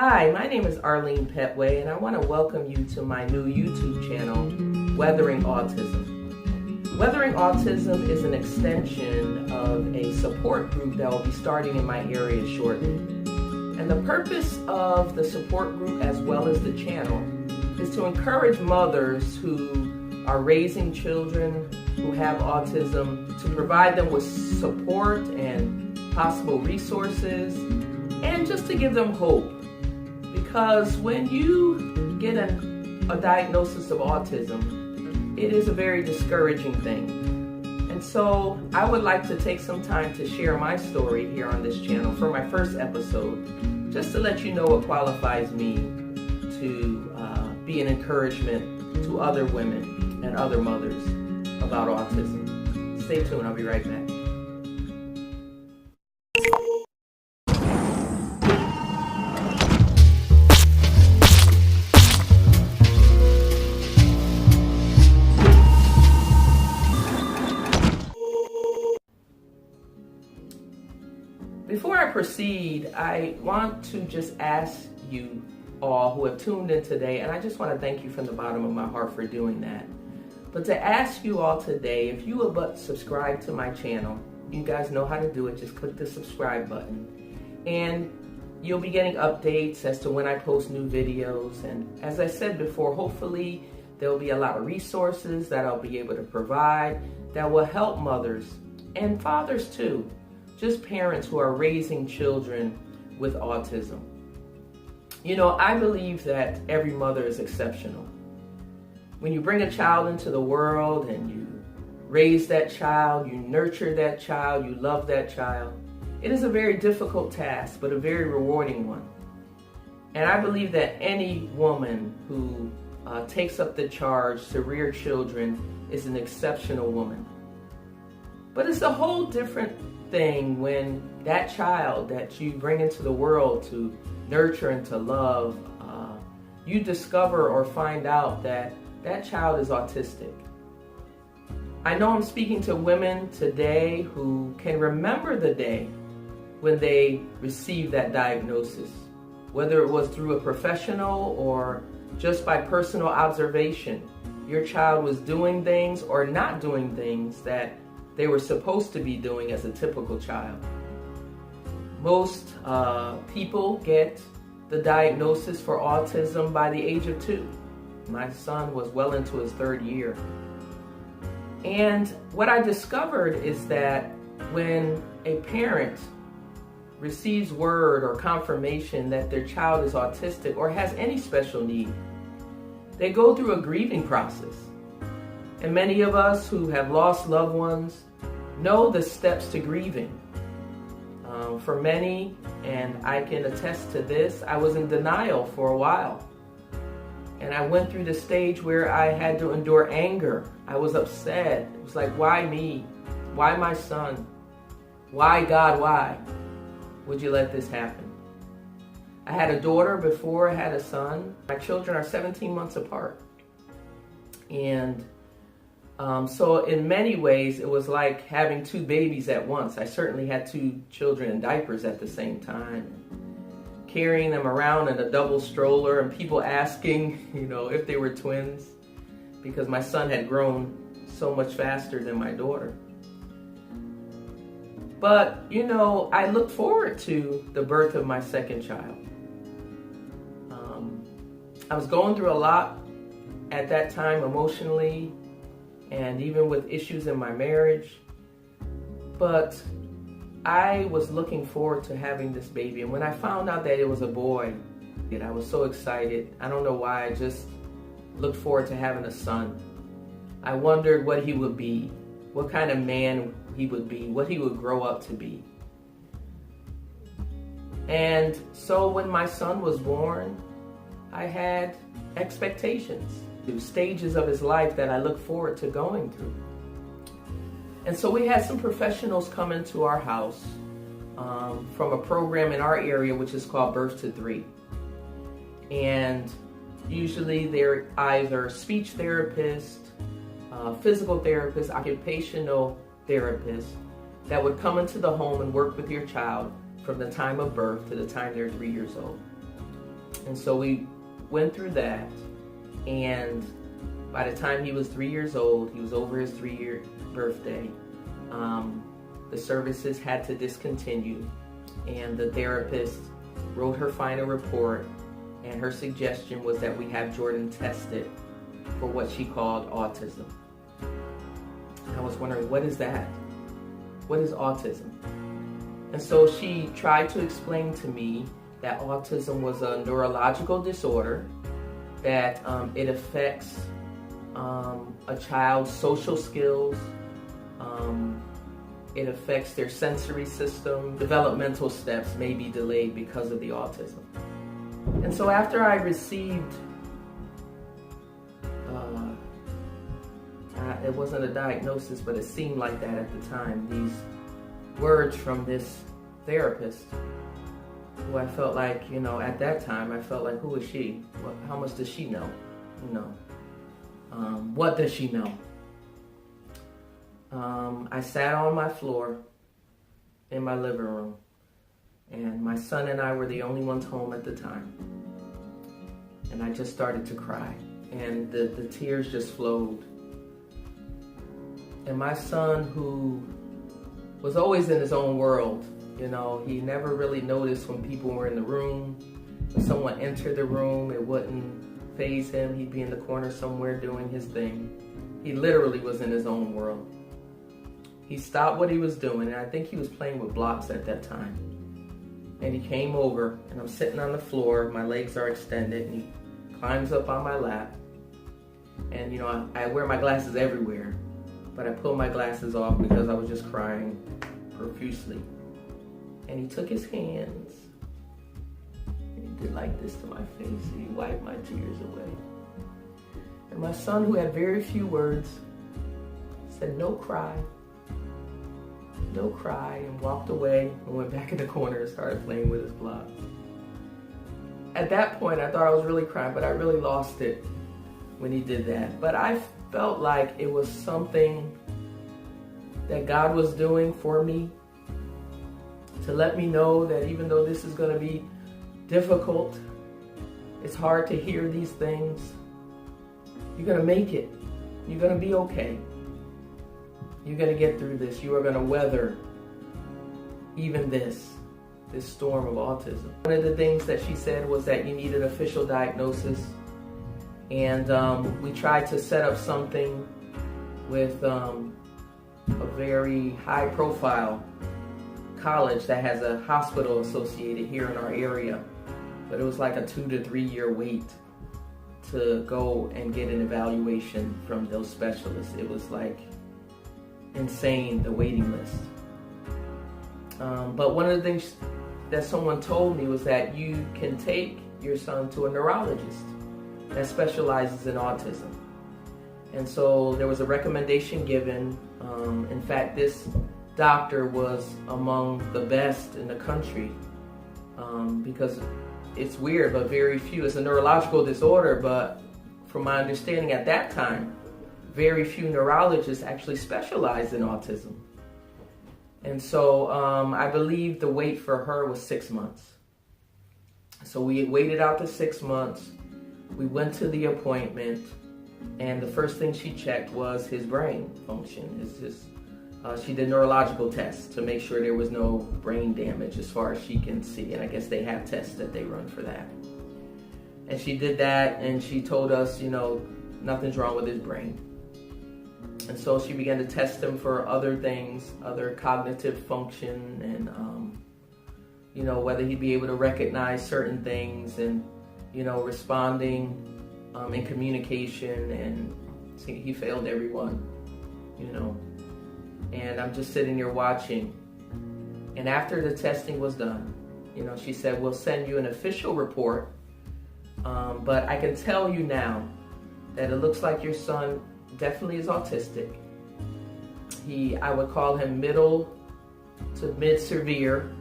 Hi, my name is Arlene Petway, and I want to welcome you to my new YouTube channel, Weathering Autism. Weathering Autism is an extension of a support group that will be starting in my area shortly. And the purpose of the support group, as well as the channel, is to encourage mothers who are raising children who have autism, to provide them with support and possible resources, and just to give them hope. Because when you get a diagnosis of autism, it is a very discouraging thing. And so I would like to take some time to share my story here on this channel for my first episode, just to let you know what qualifies me to be an encouragement to other women and other mothers about autism. Stay tuned, I'll be right back. Before I proceed, I want to just ask you all who have tuned in today, and I just want to thank you from the bottom of my heart for doing that. But to ask you all today, if you will but subscribe to my channel, you guys know how to do it, just click the subscribe button. And you'll be getting updates as to when I post new videos. And as I said before, hopefully there'll be a lot of resources that I'll be able to provide that will help mothers and fathers too. Just parents who are raising children with autism. You know, I believe that every mother is exceptional. When you bring a child into the world and you raise that child, you nurture that child, you love that child, it is a very difficult task, but a very rewarding one. And I believe that any woman who takes up the charge to rear children is an exceptional woman. But it's a whole different thing when that child that you bring into the world to nurture and to love, you discover or find out that that child is autistic. I know I'm speaking to women today who can remember the day when they received that diagnosis, whether it was through a professional or just by personal observation. Your child was doing things or not doing things that they were supposed to be doing as a typical child. Most people get the diagnosis for autism by the age of 2. My son was well into his 3rd year. And what I discovered is that when a parent receives word or confirmation that their child is autistic or has any special need, they go through a grieving process. And many of us who have lost loved ones know the steps to grieving. For many, and I can attest to this, I was in denial for a while. And I went through the stage where I had to endure anger. I was upset. It was like, why me? Why my son? Why God, why would you let this happen? I had a daughter before I had a son. My children are 17 months apart. And so in many ways, it was like having 2 babies at once. I certainly had 2 children in diapers at the same time, carrying them around in a double stroller, and people asking, if they were twins, because my son had grown so much faster than my daughter. But, I looked forward to the birth of my second child. I was going through a lot at that time emotionally, and even with issues in my marriage. But I was looking forward to having this baby. And when I found out that it was a boy, I was so excited. I don't know why, I just looked forward to having a son. I wondered what he would be, what kind of man he would be, what he would grow up to be. And so when my son was born, I had expectations, stages of his life that I look forward to going through. And so we had some professionals come into our house from a program in our area which is called Birth to 3. And usually they're either speech therapists, physical therapists, occupational therapists that would come into the home and work with your child from the time of birth to the time they're 3 years old. And so we went through that, and by the time he was 3 years old, he was over his 3-year birthday, the services had to discontinue, and the therapist wrote her final report, and her suggestion was that we have Jordan tested for what she called autism. I was wondering, what is that? What is autism? And so she tried to explain to me that autism was a neurological disorder, that it affects a child's social skills, it affects their sensory system. Developmental steps may be delayed because of the autism. And so after I received, it wasn't a diagnosis, but it seemed like that at the time, these words from this therapist, who I felt like, at that time, I felt like, who is she? How much does she know? What does she know? I sat on my floor in my living room, and my son and I were the only ones home at the time. And I just started to cry, and the tears just flowed. And my son, who was always in his own world, he never really noticed when people were in the room. When someone entered the room, it wouldn't faze him. He'd be in the corner somewhere doing his thing. He literally was in his own world. He stopped what he was doing, and I think he was playing with blocks at that time. And he came over, and I'm sitting on the floor, my legs are extended, and he climbs up on my lap. And I wear my glasses everywhere, but I pulled my glasses off because I was just crying profusely. And he took his hands, and he did like this to my face, and he wiped my tears away. And my son, who had very few words, said, "No cry, no cry," and walked away and went back in the corner and started playing with his blocks. At that point, I thought I was really crying, but I really lost it when he did that. But I felt like it was something that God was doing for me, to let me know that even though this is going to be difficult, it's hard to hear these things, you're going to make it. You're going to be okay. You're going to get through this. You are going to weather even this storm of autism. One of the things that she said was that you need an official diagnosis. And we tried to set up something with a very high profile college that has a hospital associated here in our area. But it was like a 2 to 3 year wait to go and get an evaluation from those specialists. It was like insane, the waiting list. But one of the things that someone told me was that you can take your son to a neurologist that specializes in autism. And so there was a recommendation given. In fact, this doctor was among the best in the country, because it's weird, but very few, it's a neurological disorder, but from my understanding at that time, very few neurologists actually specialized in autism. And so I believe the wait for her was 6 months. So we waited out the 6 months. We went to the appointment, and the first thing she checked was his brain function. She did neurological tests to make sure there was no brain damage as far as she can see. And I guess they have tests that they run for that. And she did that, and she told us, nothing's wrong with his brain. And so she began to test him for other things, other cognitive function, and, whether he'd be able to recognize certain things, and, responding in communication. And he failed everyone, And I'm just sitting here watching. And after the testing was done, she said, "We'll send you an official report. But I can tell you now that it looks like your son definitely is autistic. I would call him middle to mid-severe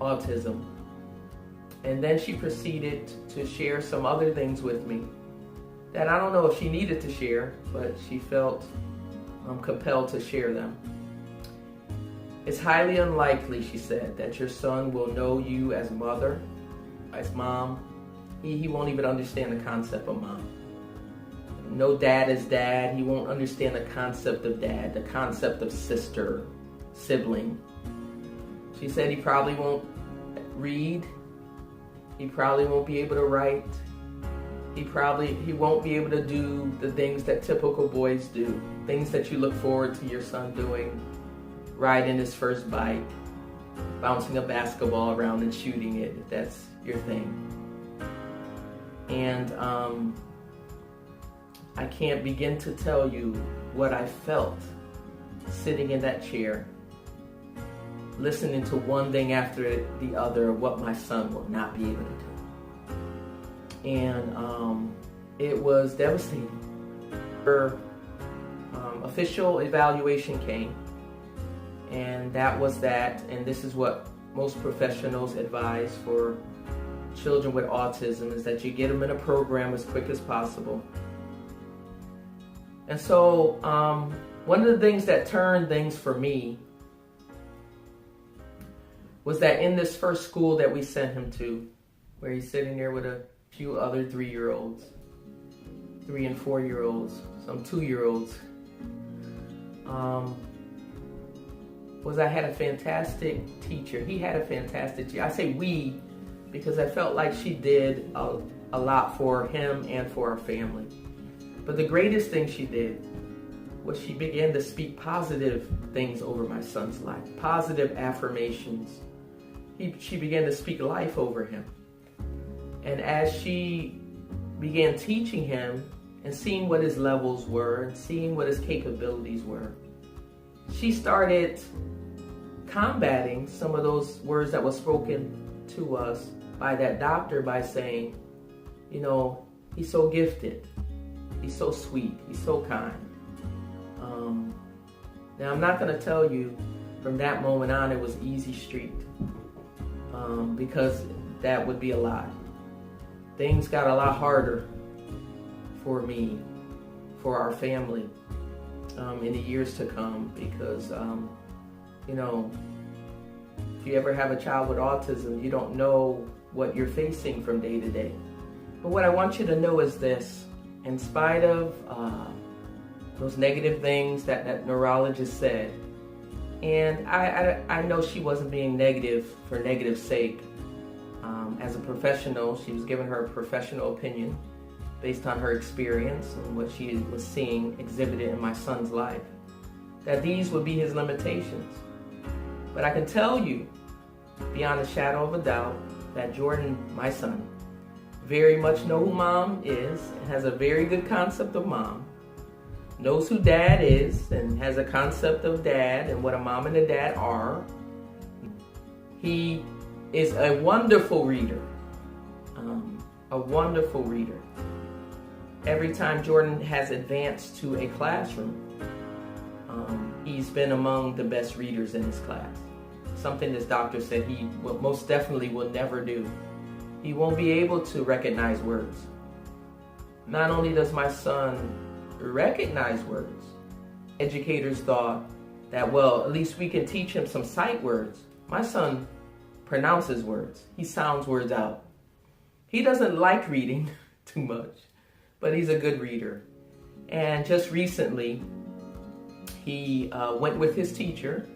autism." And then she proceeded to share some other things with me that I don't know if she needed to share, but she felt compelled to share them. "It's highly unlikely," she said, "that your son will know you as mother, as mom, He won't even understand the concept of mom. No dad is dad. He won't understand the concept of dad, the concept of sister, sibling. She said he probably won't read. He probably won't be able to write. He won't be able to do the things that typical boys do. Things that you look forward to your son doing. Riding his first bike. Bouncing a basketball around and shooting it, if that's your thing. And I can't begin to tell you what I felt sitting in that chair, listening to one thing after the other of what my son will not be able to do. And it was devastating. Her official evaluation came, and that was that. And this is what most professionals advise for children with autism, is that you get them in a program as quick as possible. And so one of the things that turned things for me was that in this first school that we sent him to, where he's sitting there with a few other 3-year-olds, 3 and 4-year-olds, some 2-year-olds, was I had a fantastic teacher. He had a fantastic teacher. I say we because I felt like she did a lot for him and for our family. But the greatest thing she did was she began to speak positive things over my son's life, positive affirmations. She began to speak life over him. And as she began teaching him and seeing what his levels were and seeing what his capabilities were, she started combating some of those words that were spoken to us by that doctor by saying, you know, he's so gifted. He's so sweet. He's so kind. Now, I'm not going to tell you from that moment on it was easy street, because that would be a lie. Things got a lot harder for me, for our family, in the years to come, because, you know, if you ever have a child with autism, you don't know what you're facing from day to day. But what I want you to know is this. In spite of those negative things that neurologist said, and I know she wasn't being negative for negative sake. As a professional, she was giving her professional opinion based on her experience and what she was seeing exhibited in my son's life, that these would be his limitations. But I can tell you, beyond a shadow of a doubt, that Jordan, my son, very much know who mom is, and has a very good concept of mom, knows who dad is, and has a concept of dad and what a mom and a dad are. He is a wonderful reader, a wonderful reader. Every time Jordan has advanced to a classroom, he's been among the best readers in his class. Something this doctor said he most definitely will never do. He won't be able to recognize words. Not only does my son recognize words, educators thought that, well, at least we can teach him some sight words. My son pronounces words. He sounds words out. He doesn't like reading too much, but he's a good reader. And just recently, he went with his teacher,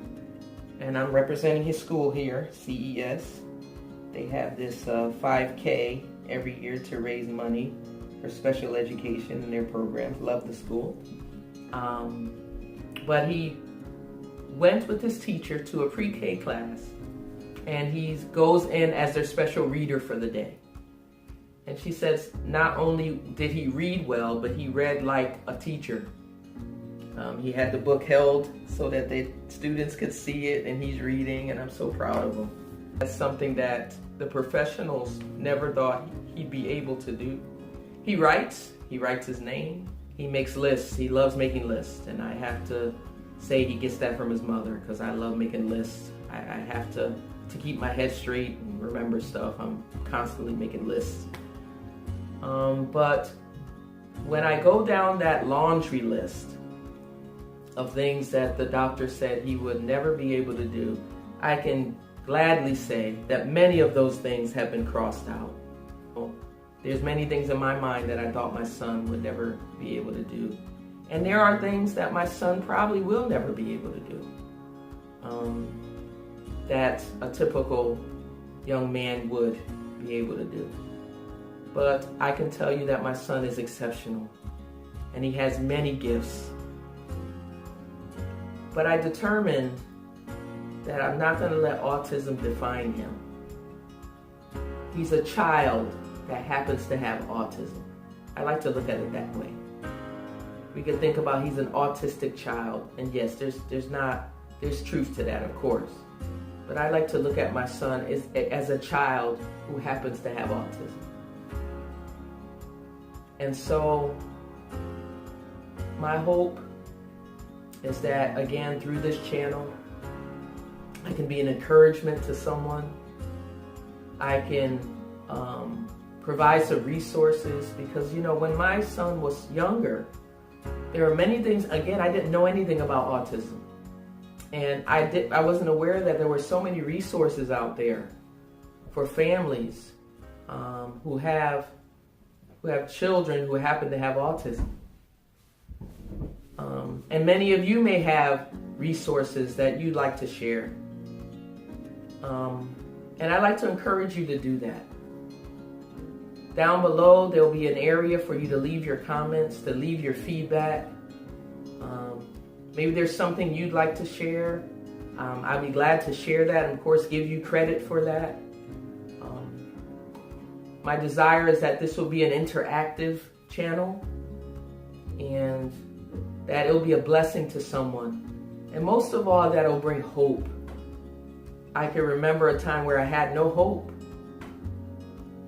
and I'm representing his school here, CES. They have this 5K every year to raise money for special education in their programs. Love the school. But he went with his teacher to a pre-K class, and he goes in as their special reader for the day. And she says not only did he read well, but he read like a teacher. He had the book held so that the students could see it, and he's reading, and I'm so proud of him. That's something that the professionals never thought he'd be able to do. He writes his name, he makes lists, he loves making lists, and I have to say he gets that from his mother, because I love making lists. I have to keep my head straight and remember stuff. I'm constantly making lists. But when I go down that laundry list of things that the doctor said he would never be able to do, I can gladly say that many of those things have been crossed out. There's many things in my mind that I thought my son would never be able to do. And there are things that my son probably will never be able to do. That a typical young man would be able to do. But I can tell you that my son is exceptional. And he has many gifts. But I determined that I'm not going to let autism define him. He's a child that happens to have autism. I like to look at it that way. We can think about he's an autistic child, and yes, there's truth to that, of course. But I like to look at my son as a child who happens to have autism. And so my hope is that, again, through this channel, I can be an encouragement to someone. I can provide some resources, because, you know, when my son was younger, there are many things, again, I didn't know anything about autism. And I wasn't aware that there were so many resources out there for families who have children who happen to have autism. And many of you may have resources that you'd like to share. And I'd like to encourage you to do that. Down below, there'll be an area for you to leave your comments, to leave your feedback. Maybe there's something you'd like to share. I'd be glad to share that and, of course, give you credit for that. My desire is that this will be an interactive channel and that it'll be a blessing to someone. And most of all, that it'll bring hope. I can remember a time where I had no hope.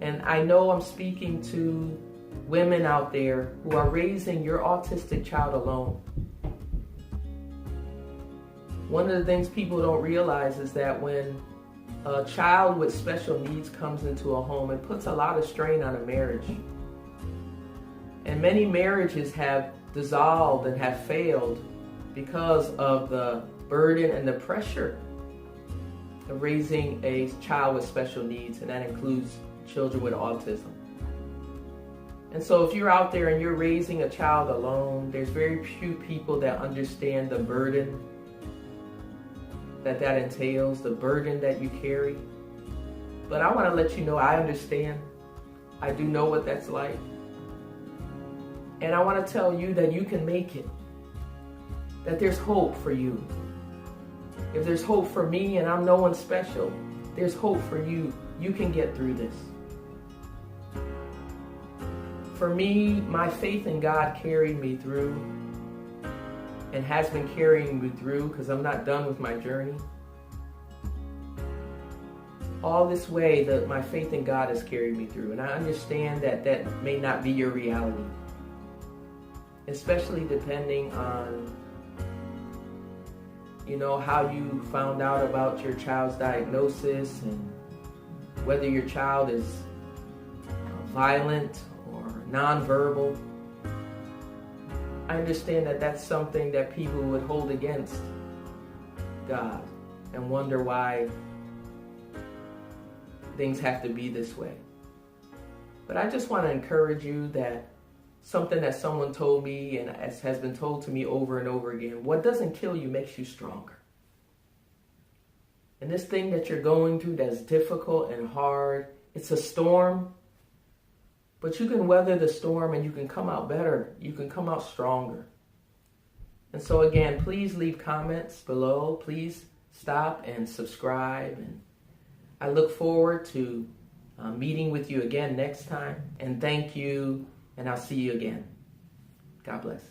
And I know I'm speaking to women out there who are raising your autistic child alone. One of the things people don't realize is that when a child with special needs comes into a home, it puts a lot of strain on a marriage. And many marriages have dissolved and have failed because of the burden and the pressure of raising a child with special needs, and that includes children with autism. And so if you're out there and you're raising a child alone, there's very few people that understand the burden that entails, the burden that you carry. But I want to let you know I understand. I do know what that's like. And I want to tell you that you can make it. That there's hope for you. If there's hope for me and I'm no one special, there's hope for you. You can get through this. For me, my faith in God carried me through and has been carrying me through, because I'm not done with my journey. All this way that my faith in God has carried me through. And I understand that that may not be your reality. Especially depending on, you know, how you found out about your child's diagnosis and whether your child is violent or nonverbal. I understand that that's something that people would hold against God and wonder why things have to be this way. But I just want to encourage you that something that someone told me and has been told to me over and over again, what doesn't kill you makes you stronger. And this thing that you're going through that's difficult and hard, it's a storm. But you can weather the storm and you can come out better. You can come out stronger. And so again, please leave comments below. Please stop and subscribe. And I look forward to meeting with you again next time. And thank you. And I'll see you again. God bless.